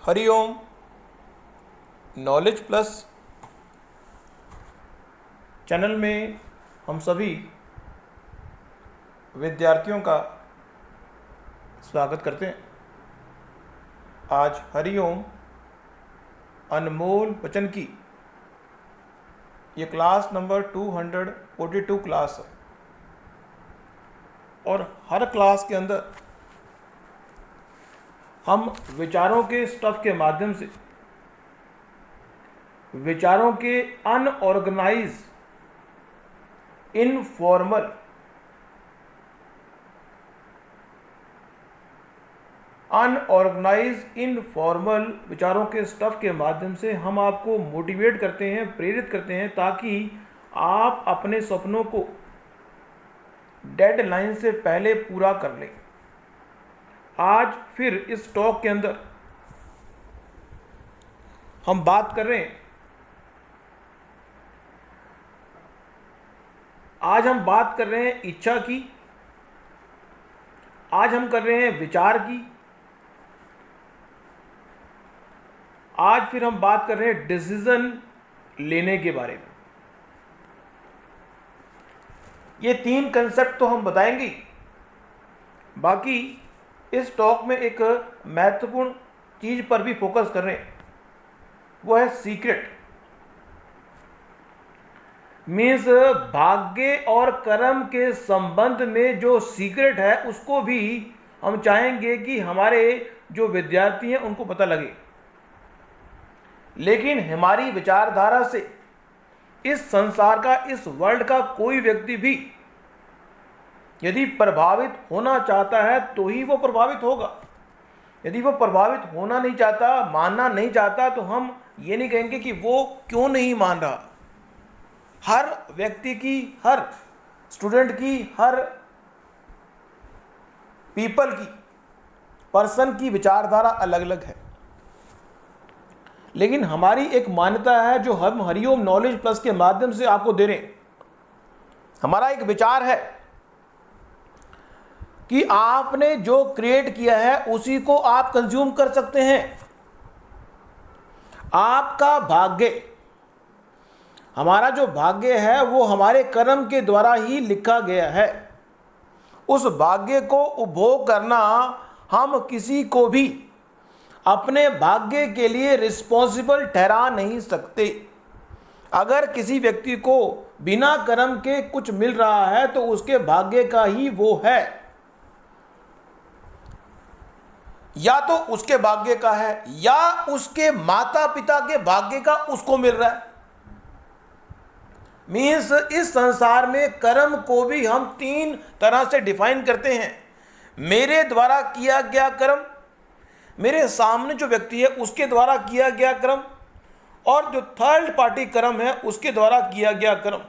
Hariom knowledge plus channel में हम सभी विद्यार्थियों का स्वागत करते हैं। आज हरिओम अनमोल वचन की ये क्लास नंबर 242 क्लास है और हर क्लास के अंदर हम विचारों के स्टफ के माध्यम से विचारों के अनऑर्गेनाइज इनफॉर्मल विचारों के स्टफ के माध्यम से हम आपको मोटिवेट करते हैं, प्रेरित करते हैं ताकि आप अपने सपनों को डेडलाइन से पहले पूरा कर लें। आज फिर इस टॉक के अंदर हम बात कर रहे हैं इच्छा की, आज हम कर रहे हैं विचार की, आज फिर हम बात कर रहे हैं डिसीजन लेने के बारे में। ये तीन कंसेप्ट तो हम बताएंगे। बाकी इस टॉक में एक महत्वपूर्ण चीज पर भी फोकस कर रहे हैं, वो है सीक्रेट। मीन्स भाग्य और कर्म के संबंध में जो सीक्रेट है उसको भी हम चाहेंगे कि हमारे जो विद्यार्थी हैं उनको पता लगे। लेकिन हमारी विचारधारा से इस संसार का, इस वर्ल्ड का कोई व्यक्ति भी यदि प्रभावित होना चाहता है तो ही वो प्रभावित होगा। यदि वो प्रभावित होना नहीं चाहता, मानना नहीं चाहता, तो हम ये नहीं कहेंगे कि वो क्यों नहीं मान रहा। हर व्यक्ति की, हर स्टूडेंट की, हर पर्सन की विचारधारा अलग अलग है। लेकिन हमारी एक मान्यता है जो हम हरिओम नॉलेज प्लस के माध्यम से आपको दे रहे हैं। हमारा एक विचार है कि आपने जो क्रिएट किया है उसी को आप कंज्यूम कर सकते हैं। आपका भाग्य, हमारा जो भाग्य है वो हमारे कर्म के द्वारा ही लिखा गया है। उस भाग्य को उपभोग करना, हम किसी को भी अपने भाग्य के लिए रिस्पॉन्सिबल ठहरा नहीं सकते। अगर किसी व्यक्ति को बिना कर्म के कुछ मिल रहा है तो उसके भाग्य का ही वो है, या तो उसके भाग्य का है या उसके माता पिता के भाग्य का उसको मिल रहा है। मीन्स इस संसार में कर्म को भी हम तीन तरह से डिफाइन करते हैं। मेरे द्वारा किया गया कर्म, मेरे सामने जो व्यक्ति है उसके द्वारा किया गया कर्म, और जो थर्ड पार्टी कर्म है उसके द्वारा किया गया कर्म।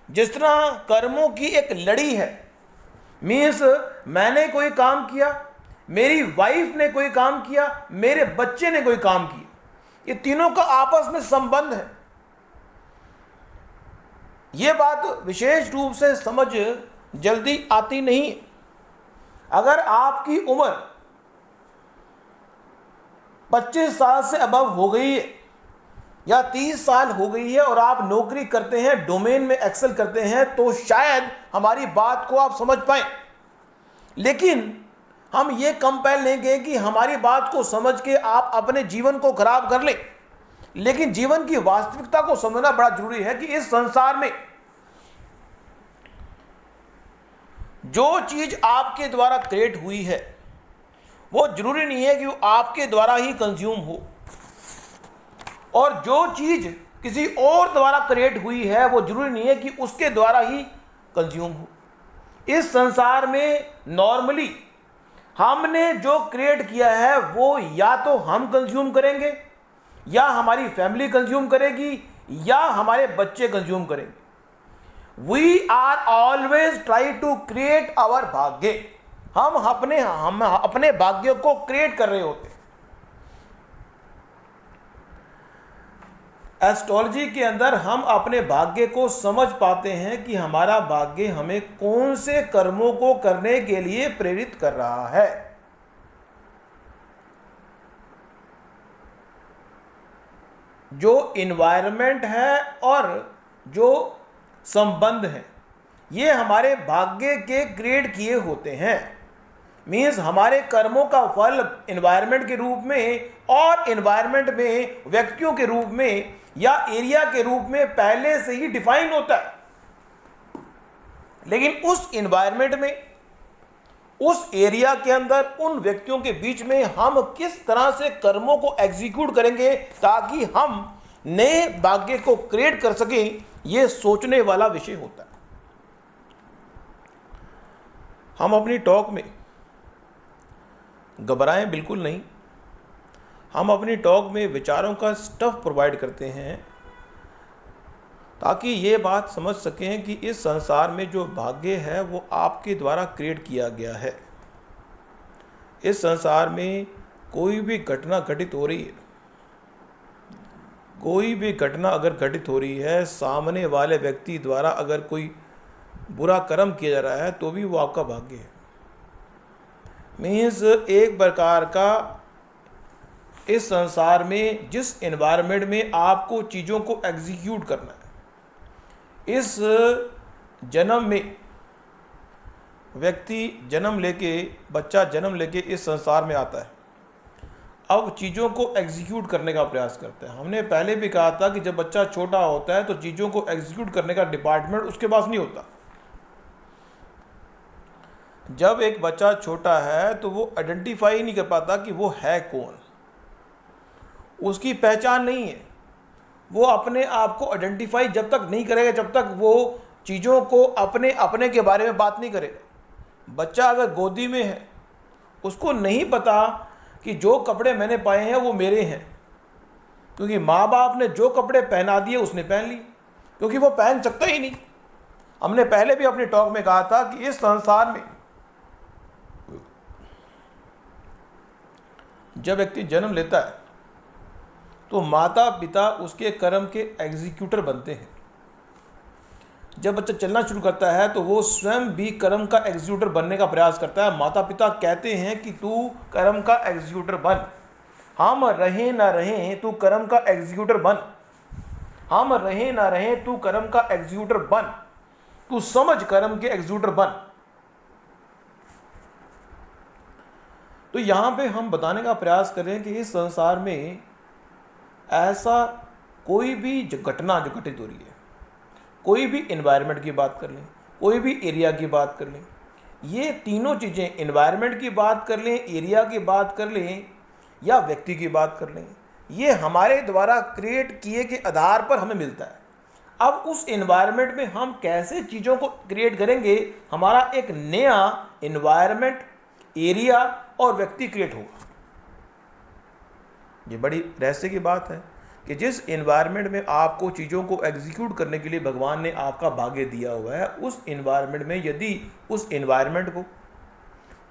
जिस तरह कर्मों की एक लड़ी है, मीन्स मैंने कोई काम किया, मेरी वाइफ ने कोई काम किया, मेरे बच्चे ने कोई काम किया, ये तीनों का आपस में संबंध है। यह बात विशेष रूप से समझ जल्दी आती नहीं। अगर आपकी उम्र 25 साल से अबव हो गई है या 30 साल हो गई है और आप नौकरी करते हैं, डोमेन में एक्सेल करते हैं, तो शायद हमारी बात को आप समझ पाए। लेकिन हम ये कंपेल लेंगे कि हमारी बात को समझ के आप अपने जीवन को खराब कर लें। लेकिन जीवन की वास्तविकता को समझना बड़ा जरूरी है कि इस संसार में जो चीज आपके द्वारा क्रिएट हुई है वो जरूरी नहीं है कि वो आपके द्वारा ही कंज्यूम हो, और जो चीज किसी और द्वारा क्रिएट हुई है वो जरूरी नहीं है कि उसके द्वारा ही कंज्यूम हो। इस संसार में नॉर्मली हमने जो क्रिएट किया है वो या तो हम कंज्यूम करेंगे, या हमारी फैमिली कंज्यूम करेगी, या हमारे बच्चे कंज्यूम करेंगे। We are always try to create our भाग्य। हम अपने भाग्य को क्रिएट कर रहे होते। एस्ट्रोलॉजी के अंदर हम अपने भाग्य को समझ पाते हैं कि हमारा भाग्य हमें कौन से कर्मों को करने के लिए प्रेरित कर रहा है। जो इन्वायरमेंट है और जो संबंध है, ये हमारे भाग्य के क्रिएट किए होते हैं। मीन्स हमारे कर्मों का फल इन्वायरमेंट के रूप में और इन्वायरमेंट में व्यक्तियों के रूप में या एरिया के रूप में पहले से ही डिफाइन होता है। लेकिन उस इन्वायरमेंट में, उस एरिया के अंदर, उन व्यक्तियों के बीच में हम किस तरह से कर्मों को एग्जीक्यूट करेंगे ताकि हम नए भाग्य को क्रिएट कर सकें, यह सोचने वाला विषय होता है। हम अपनी टॉक में घबराएं बिल्कुल नहीं। हम अपनी टॉक में विचारों का स्टफ प्रोवाइड करते हैं ताकि ये बात समझ सकें कि इस संसार में जो भाग्य है वो आपके द्वारा क्रिएट किया गया है। इस संसार में कोई भी घटना घटित हो रही है, कोई भी घटना अगर घटित हो रही है, सामने वाले व्यक्ति द्वारा अगर कोई बुरा कर्म किया जा रहा है तो भी वो आपका भाग्य है। मीन्स एक प्रकार का इस संसार में जिस एनवायरनमेंट में आपको चीज़ों को एग्जीक्यूट करना है, इस जन्म में व्यक्ति जन्म लेके, बच्चा जन्म लेके इस संसार में आता है, अब चीज़ों को एग्जीक्यूट करने का प्रयास करता है। हमने पहले भी कहा था कि जब बच्चा छोटा होता है तो चीज़ों को एग्जीक्यूट करने का डिपार्टमेंट उसके पास नहीं होता। जब एक बच्चा छोटा है तो वो आइडेंटिफाई नहीं कर पाता कि वो है कौन, उसकी पहचान नहीं है। वो अपने आप को आइडेंटिफाई जब तक नहीं करेगा, जब तक वो चीज़ों को अपने अपने के बारे में बात नहीं करेगा। बच्चा अगर गोदी में है, उसको नहीं पता कि जो कपड़े मैंने पाए हैं वो मेरे हैं, क्योंकि माँ बाप ने जो कपड़े पहना दिए उसने पहन लिए, क्योंकि वो पहन सकता ही नहीं। हमने पहले भी अपने टॉक में कहा था कि इस संसार में जब व्यक्ति जन्म लेता है तो माता पिता उसके कर्म के एग्जीक्यूटर बनते हैं। जब बच्चा चलना शुरू करता है तो वो स्वयं भी कर्म का एग्जीक्यूटर बनने का प्रयास करता है। माता पिता कहते हैं कि तू कर्म का एग्जीक्यूटर बन, हम रहें ना रहें तू कर्म का एग्जीक्यूटर बन, हम रहें ना रहें तू कर्म का एग्जीक्यूटर बन, तू समझ कर्म के एग्जीक्यूटर बन। तो यहां पे हम बताने का प्रयास करें कि इस संसार में ऐसा कोई भी घटना जो घटित हो रही है, कोई भी एनवायरनमेंट की बात कर लें, कोई भी एरिया की बात कर लें, ये तीनों चीज़ें, एनवायरनमेंट की बात कर लें, एरिया की बात कर लें या व्यक्ति की बात कर लें, ये हमारे द्वारा क्रिएट किए के आधार पर हमें मिलता है। अब उस एनवायरनमेंट में हम कैसे चीज़ों को क्रिएट करेंगे, हमारा एक नया एनवायरनमेंट, एरिया और व्यक्ति क्रिएट होगा। ये बड़ी रहस्य की बात है कि जिस एनवायरनमेंट में आपको चीज़ों को एग्जीक्यूट करने के लिए भगवान ने आपका भाग्य दिया हुआ है, उस एनवायरनमेंट में यदि उस एनवायरनमेंट को,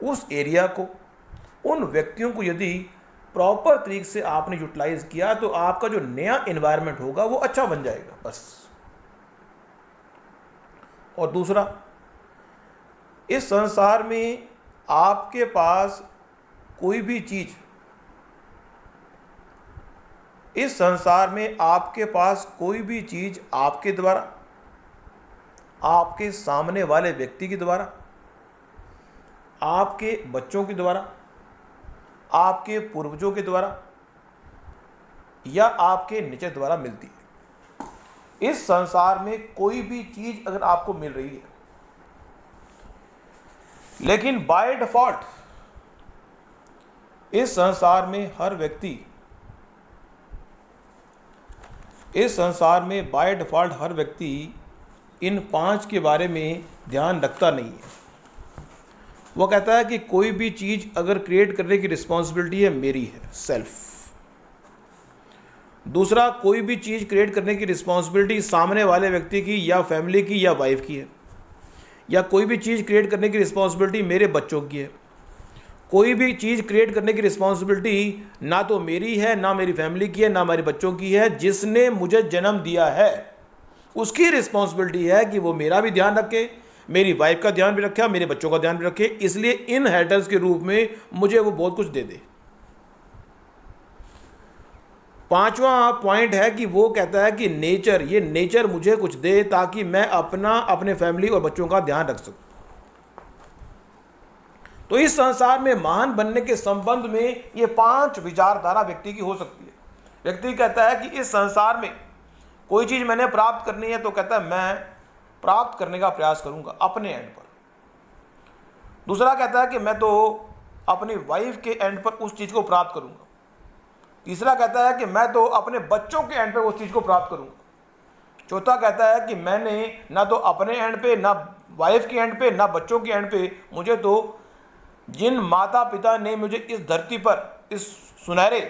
उस एरिया को, उन व्यक्तियों को यदि प्रॉपर तरीके से आपने यूटिलाइज किया तो आपका जो नया एनवायरनमेंट होगा वो अच्छा बन जाएगा, बस। और दूसरा, इस संसार में आपके पास कोई भी चीज़, इस संसार में आपके पास कोई भी चीज़ आपके द्वारा, आपके सामने वाले व्यक्ति के द्वारा, आपके बच्चों के द्वारा, आपके पूर्वजों के द्वारा या आपके नेचर द्वारा मिलती है। इस संसार में कोई भी चीज़ अगर आपको मिल रही है, लेकिन बाय डिफॉल्ट इस संसार में हर व्यक्ति, इस संसार में बाय डिफॉल्ट हर व्यक्ति इन 5 के बारे में ध्यान रखता नहीं है। वो कहता है कि कोई भी चीज़ अगर क्रिएट करने की रिस्पॉन्सिबिलिटी है मेरी है, सेल्फ। दूसरा, कोई भी चीज़ क्रिएट करने की रिस्पॉन्सिबिलिटी सामने वाले व्यक्ति की या फैमिली की या वाइफ की है, या कोई भी चीज़ क्रिएट करने की रिस्पॉन्सिबिलिटी मेरे बच्चों की है। कोई भी चीज़ क्रिएट करने की रिस्पॉन्सिबिलिटी ना तो मेरी है, ना मेरी फैमिली की है, ना मेरे बच्चों की है। जिसने मुझे जन्म दिया है उसकी रिस्पॉन्सिबिलिटी है कि वो मेरा भी ध्यान रखे, मेरी वाइफ का ध्यान भी रखे, मेरे बच्चों का ध्यान भी रखे, इसलिए इनहेरिटेंस के रूप में मुझे वो बहुत कुछ दे दे। पांचवा पॉइंट है कि वो कहता है कि नेचर, ये नेचर मुझे कुछ दे ताकि मैं अपने फैमिली और बच्चों का ध्यान रख सकूं। तो इस संसार में महान बनने के संबंध में ये 5 विचारधारा व्यक्ति की हो सकती है। व्यक्ति कहता है कि इस संसार में कोई चीज मैंने प्राप्त करनी है तो कहता है मैं प्राप्त करने का प्रयास करूंगा अपने एंड पर। दूसरा कहता है कि मैं तो अपनी वाइफ के एंड पर उस चीज को प्राप्त करूंगा। तीसरा कहता है कि मैं तो अपने बच्चों के एंड पर उस चीज को प्राप्त करूंगा। चौथा कहता है कि मैंने ना तो अपने एंड पे, ना वाइफ के एंड पे, ना बच्चों के एंड पे, मुझे तो जिन माता पिता ने मुझे इस धरती पर, इस सुनहरे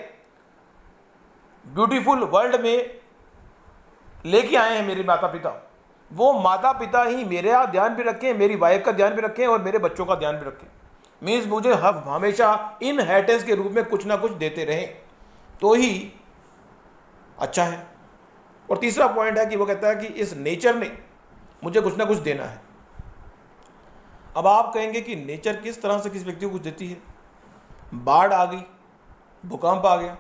ब्यूटीफुल वर्ल्ड में लेके आए हैं मेरे माता पिता, वो माता पिता ही मेरा ध्यान भी रखें, मेरी वाइफ का ध्यान भी रखें और मेरे बच्चों का ध्यान भी रखें। मीन्स मुझे हमेशा इनहेरिटेंस के रूप में कुछ ना कुछ देते रहें तो ही अच्छा है। और तीसरा पॉइंट है कि वो कहता है कि इस नेचर ने मुझे कुछ ना कुछ देना है। अब आप कहेंगे कि नेचर किस तरह से किस व्यक्ति को कुछ देती है? बाढ़ आ गई, भूकंप आ गया।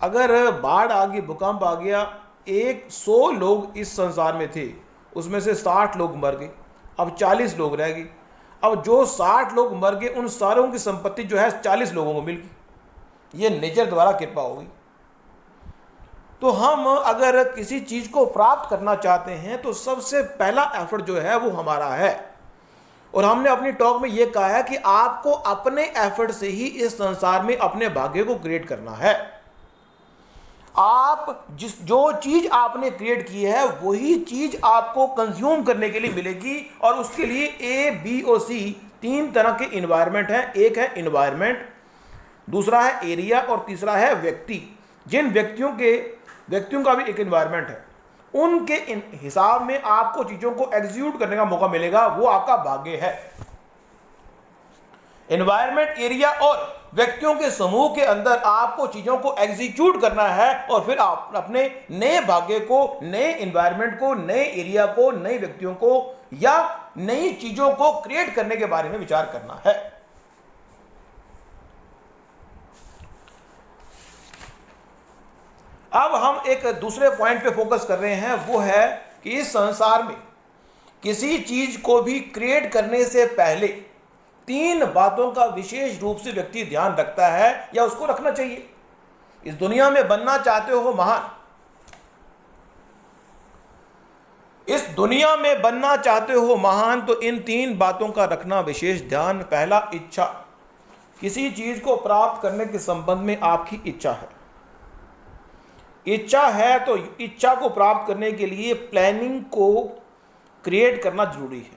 अगर बाढ़ आ गई, भूकंप आ गया, 100 लोग इस संसार में थे, उसमें से 60 लोग मर गए, अब 40 लोग रह गए। अब जो 60 लोग मर गए उन सारों की संपत्ति जो है 40 लोगों को मिल गई। ये नेचर द्वारा कृपा हो गई। तो हम अगर किसी चीज को प्राप्त करना चाहते हैं तो सबसे पहला एफर्ट जो है वो हमारा है। और हमने अपनी टॉक में ये कहा है कि आपको अपने एफर्ट से ही इस संसार में अपने भाग्य को क्रिएट करना है। आप जो चीज आपने क्रिएट की है वही चीज आपको कंज्यूम करने के लिए मिलेगी। और उसके लिए ए, बी और सी 3 तरह के इन्वायरमेंट हैं। एक है इन्वायरमेंट, दूसरा है एरिया और तीसरा है व्यक्ति। जिन व्यक्तियों का भी एक इन्वायरमेंट है, उनके हिसाब में आपको चीजों को एग्जीक्यूट करने का मौका मिलेगा, वो आपका भाग्य है। एनवायरमेंट, एरिया और व्यक्तियों के समूह के अंदर आपको चीजों को एग्जीक्यूट करना है और फिर आप अपने नए भाग्य को, नए एनवायरमेंट को, नए एरिया को, नए व्यक्तियों को या नई चीजों को क्रिएट करने के बारे में विचार करना है। अब हम एक दूसरे पॉइंट पे फोकस कर रहे हैं, वो है कि इस संसार में किसी चीज को भी क्रिएट करने से पहले 3 बातों का विशेष रूप से व्यक्ति ध्यान रखता है या उसको रखना चाहिए। इस दुनिया में बनना चाहते हो महान, इस दुनिया में बनना चाहते हो महान, तो इन 3 बातों का रखना विशेष ध्यान। पहला, इच्छा। किसी चीज को प्राप्त करने के संबंध में आपकी इच्छा है। इच्छा है तो इच्छा को प्राप्त करने के लिए प्लानिंग को क्रिएट करना जरूरी है।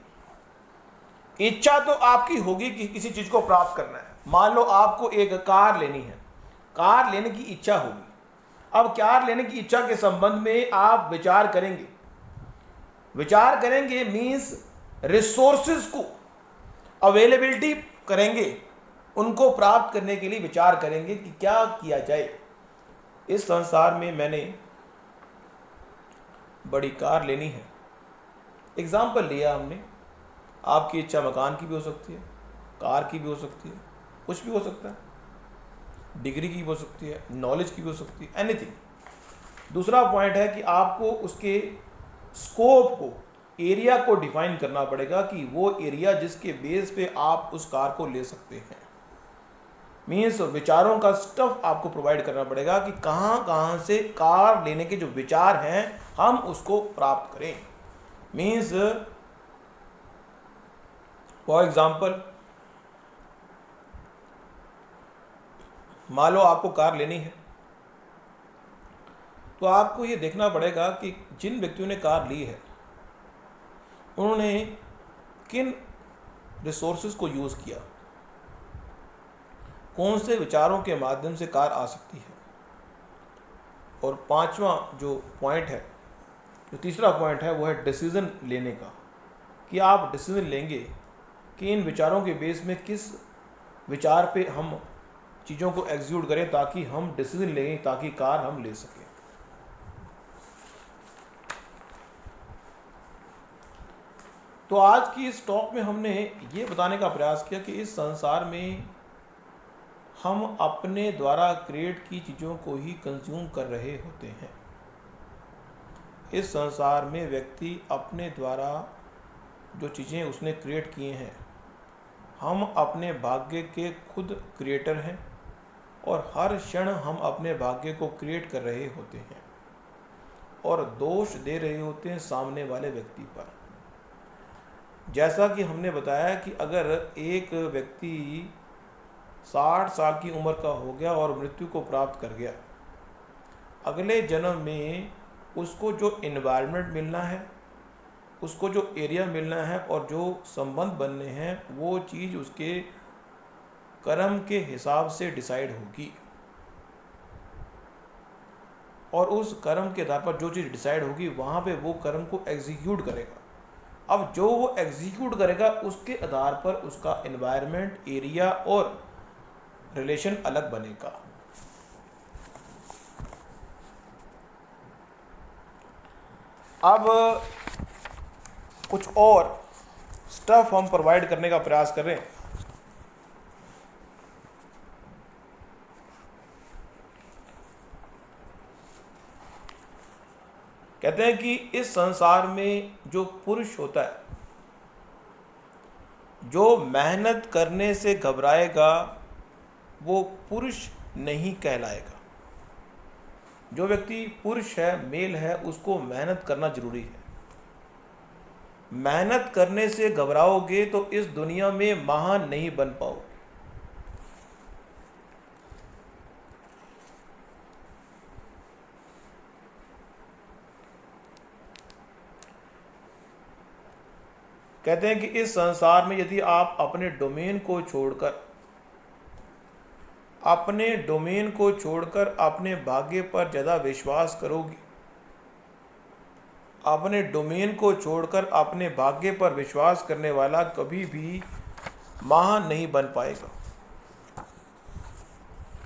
इच्छा तो आपकी होगी कि किसी चीज को प्राप्त करना है। मान लो आपको एक कार लेनी है, कार लेने की इच्छा होगी। अब कार लेने की इच्छा के संबंध में आप विचार करेंगे मीन्स रिसोर्सेज को अवेलेबिलिटी करेंगे, उनको प्राप्त करने के लिए विचार करेंगे कि क्या किया जाए। इस संसार में मैंने बड़ी कार लेनी है, एग्जाम्पल लिया हमने। आपकी इच्छा मकान की भी हो सकती है, कार की भी हो सकती है, कुछ भी हो सकता है, डिग्री की भी हो सकती है, नॉलेज की भी हो सकती है, एनीथिंग। दूसरा पॉइंट है कि आपको उसके स्कोप को, एरिया को डिफाइन करना पड़ेगा कि वो एरिया जिसके बेस पे आप उस कार को ले सकते हैं। मीन्स विचारों का स्टफ आपको प्रोवाइड करना पड़ेगा कि कहाँ से कार लेने के जो विचार हैं हम उसको प्राप्त करें। मीन्स फॉर एग्जाम्पल, मान लो आपको कार लेनी है तो आपको ये देखना पड़ेगा कि जिन व्यक्तियों ने कार ली है उन्होंने किन रिसोर्सेज को यूज़ किया, कौन से विचारों के माध्यम से कार आ सकती है। और 5वां जो पॉइंट है, जो तीसरा पॉइंट है, वो है डिसीजन लेने का, कि आप डिसीजन लेंगे कि इन विचारों के बेस में किस विचार पे हम चीज़ों को एग्जीक्यूट करें ताकि हम डिसीजन लें, ताकि कार हम ले सकें। तो आज की इस टॉक में हमने ये बताने का प्रयास किया कि इस संसार में हम अपने द्वारा क्रिएट की चीज़ों को ही कंज्यूम कर रहे होते हैं। इस संसार में व्यक्ति अपने द्वारा जो चीज़ें उसने क्रिएट किए हैं, हम अपने भाग्य के खुद क्रिएटर हैं और हर क्षण हम अपने भाग्य को क्रिएट कर रहे होते हैं और दोष दे रहे होते हैं सामने वाले व्यक्ति पर। जैसा कि हमने बताया कि अगर एक व्यक्ति 60 साल की उम्र का हो गया और मृत्यु को प्राप्त कर गया, अगले जन्म में उसको जो एनवायरनमेंट मिलना है, उसको जो एरिया मिलना है और जो संबंध बनने हैं, वो चीज़ उसके कर्म के हिसाब से डिसाइड होगी और उस कर्म के आधार पर जो चीज़ डिसाइड होगी वहाँ पे वो कर्म को एग्जीक्यूट करेगा। अब जो वो एग्जीक्यूट करेगा उसके आधार पर उसका एनवायरनमेंट, एरिया और रिलेशन अलग बनेगा। अब कुछ और स्टफ हम प्रोवाइड करने का प्रयास कर रहे हैं। कहते हैं कि इस संसार में जो पुरुष होता है, जो मेहनत करने से घबराएगा वो पुरुष नहीं कहलाएगा। जो व्यक्ति पुरुष है, मेल है, उसको मेहनत करना जरूरी है। मेहनत करने से घबराओगे तो इस दुनिया में महान नहीं बन पाओगे। कहते हैं कि इस संसार में यदि आप अपने डोमेन को छोड़कर अपने भाग्य पर ज़्यादा विश्वास करोगे, अपने डोमेन को छोड़कर अपने भाग्य पर विश्वास करने वाला कभी भी महान नहीं बन पाएगा।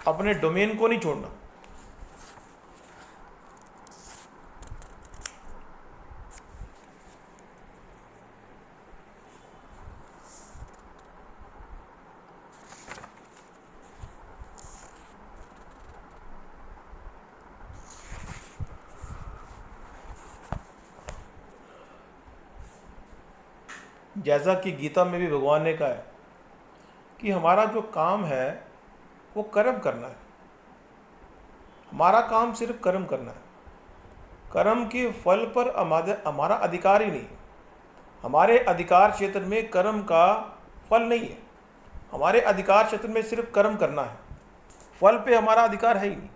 अपने डोमेन को नहीं छोड़ना। जैसा कि गीता में भी भगवान ने कहा है कि हमारा जो काम है वो कर्म करना है। हमारा काम सिर्फ कर्म करना है। कर्म के फल पर हमारा अधिकार ही नहीं। हमारे अधिकार क्षेत्र में कर्म का फल नहीं है। हमारे अधिकार क्षेत्र में सिर्फ कर्म करना है, फल पे हमारा अधिकार है ही नहीं।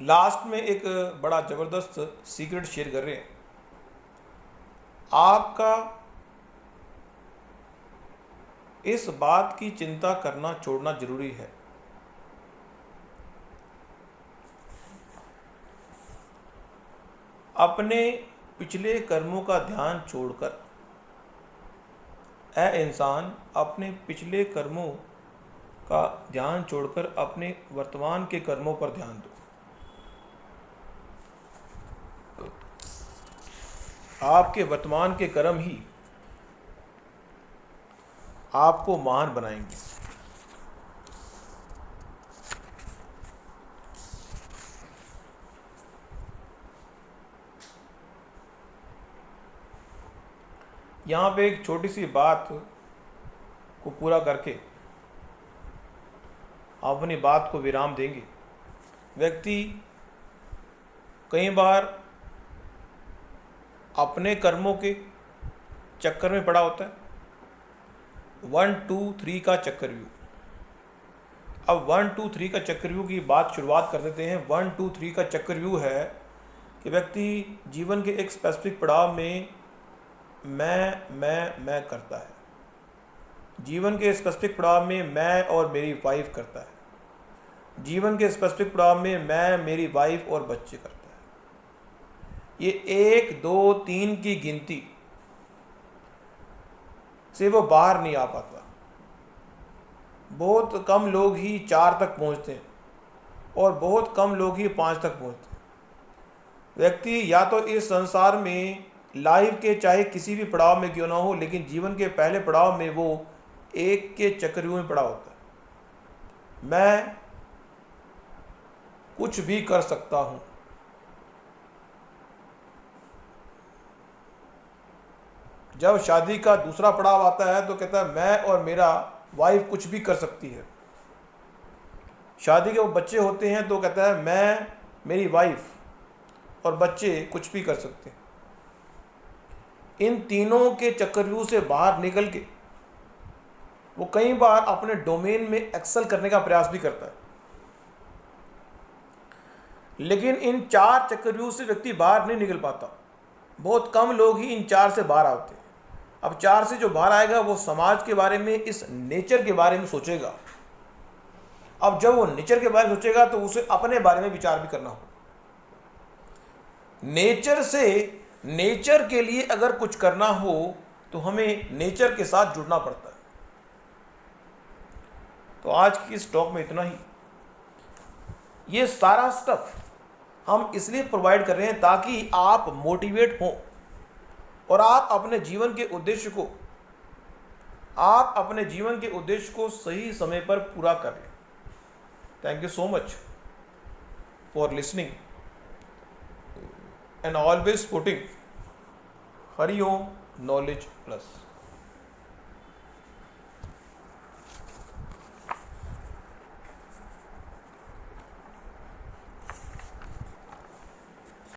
लास्ट में एक बड़ा ज़बरदस्त सीक्रेट शेयर कर रहे हैं। आपका इस बात की चिंता करना छोड़ना जरूरी है। अपने पिछले कर्मों का ध्यान छोड़कर, ऐ इंसान, अपने पिछले कर्मों का ध्यान छोड़कर अपने वर्तमान के कर्मों पर ध्यान दो। आपके वर्तमान के कर्म ही आपको महान बनाएंगे। यहाँ पे एक छोटी सी बात को पूरा करके आप अपनी बात को विराम देंगे। व्यक्ति कई बार अपने कर्मों के चक्कर में पड़ा होता है। 1 2 3 का चक्रव्यूह। अब 1 2 3 का चक्रव्यूह की बात शुरुआत कर देते हैं। 1 2 3 का चक्रव्यूह है कि व्यक्ति जीवन के एक स्पेसिफिक पड़ाव में मैं करता है। जीवन के स्पेसिफिक पड़ाव में मैं और मेरी वाइफ करता है। जीवन के स्पेसिफिक पड़ाव में मैं, मेरी वाइफ और बच्चे करता है। ये 1 2 3 की गिनती से वो बाहर नहीं आ पाता। बहुत कम लोग ही 4 तक पहुंचते हैं और बहुत कम लोग ही 5 तक पहुंचते हैं। व्यक्ति या तो इस संसार में लाइफ के चाहे किसी भी पड़ाव में क्यों ना हो, लेकिन जीवन के पहले पड़ाव में वो एक के चक्रव्यूह में पड़ा होता है। मैं कुछ भी कर सकता हूं। जब शादी का दूसरा पड़ाव आता है तो कहता है मैं और मेरा वाइफ कुछ भी कर सकती है। शादी के वो बच्चे होते हैं तो कहता है मैं, मेरी वाइफ और बच्चे कुछ भी कर सकते हैं। इन तीनों के चक्रव्यूह से बाहर निकल के वो कई बार अपने डोमेन में एक्सेल करने का प्रयास भी करता है, लेकिन इन 4 चक्रव्यूह से व्यक्ति बाहर नहीं निकल पाता। बहुत कम लोग ही इन 4 से बाहर आते हैं। अब 4 से जो बाहर आएगा वो समाज के बारे में, इस नेचर के बारे में सोचेगा। अब जब वो नेचर के बारे में सोचेगा तो उसे अपने बारे में विचार भी करना होगा। नेचर से, नेचर के लिए अगर कुछ करना हो तो हमें नेचर के साथ जुड़ना पड़ता है। तो आज की इस टॉक में इतना ही। ये सारा स्टफ हम इसलिए प्रोवाइड कर रहे हैं ताकि आप मोटिवेट हों और आप अपने जीवन के उद्देश्य को सही समय पर पूरा कर लें। Thank you so much for listening and always putting Hari Om knowledge plus.